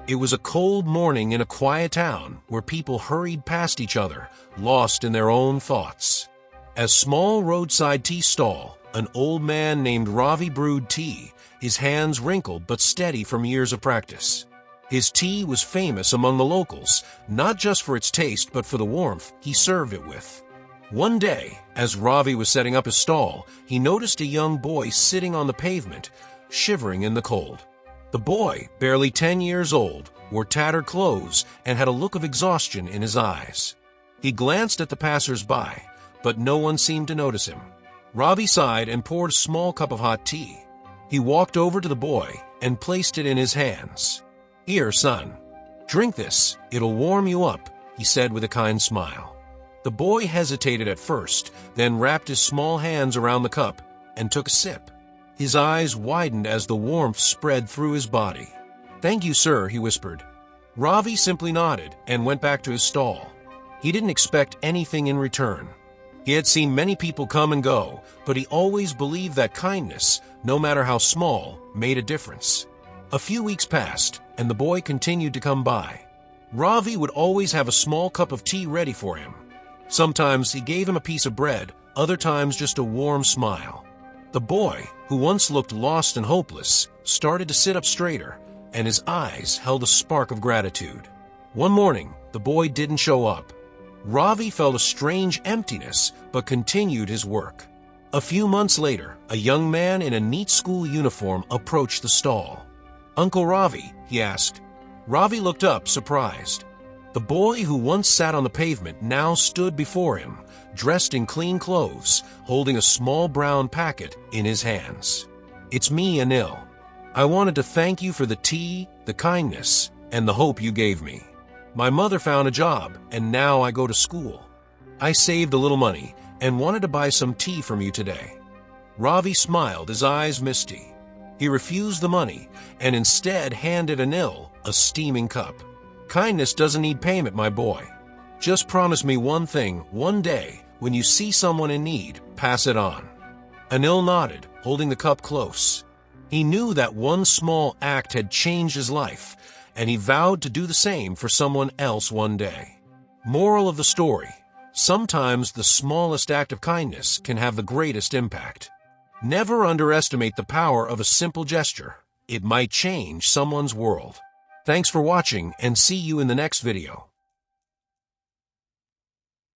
It was a cold morning in a quiet town where people hurried past each other, lost in their own thoughts. At a small roadside tea stall, an old man named Ravi brewed tea, his hands wrinkled but steady from years of practice. His tea was famous among the locals, not just for its taste but for the warmth he served it with. One day, as Ravi was setting up his stall, he noticed a young boy sitting on the pavement, shivering in the cold. The boy, barely 10 years old, wore tattered clothes and had a look of exhaustion in his eyes. He glanced at the passers-by, but no one seemed to notice him. Ravi sighed and poured a small cup of hot tea. He walked over to the boy and placed it in his hands. "Here, son. Drink this. It'll warm you up," he said with a kind smile. The boy hesitated at first, then wrapped his small hands around the cup and took a sip. His eyes widened as the warmth spread through his body. "Thank you, sir," he whispered. Ravi simply nodded and went back to his stall. He didn't expect anything in return. He had seen many people come and go, but he always believed that kindness, no matter how small, made a difference. A few weeks passed, and the boy continued to come by. Ravi would always have a small cup of tea ready for him. Sometimes he gave him a piece of bread, other times just a warm smile. The boy, who once looked lost and hopeless, started to sit up straighter, and his eyes held a spark of gratitude. One morning, the boy didn't show up. Ravi felt a strange emptiness, but continued his work. A few months later, a young man in a neat school uniform approached the stall. "Uncle Ravi," he asked. Ravi looked up, surprised. The boy who once sat on the pavement now stood before him, dressed in clean clothes, holding a small brown packet in his hands. "It's me, Anil. I wanted to thank you for the tea, the kindness, and the hope you gave me. My mother found a job, and now I go to school. I saved a little money and wanted to buy some tea from you today." Ravi smiled, his eyes misty. He refused the money and instead handed Anil a steaming cup. "Kindness doesn't need payment, my boy. Just promise me one thing, one day, when you see someone in need, pass it on." Anil nodded, holding the cup close. He knew that one small act had changed his life, and he vowed to do the same for someone else one day. Moral of the story: sometimes the smallest act of kindness can have the greatest impact. Never underestimate the power of a simple gesture. It might change someone's world. Thanks for watching, and see you in the next video.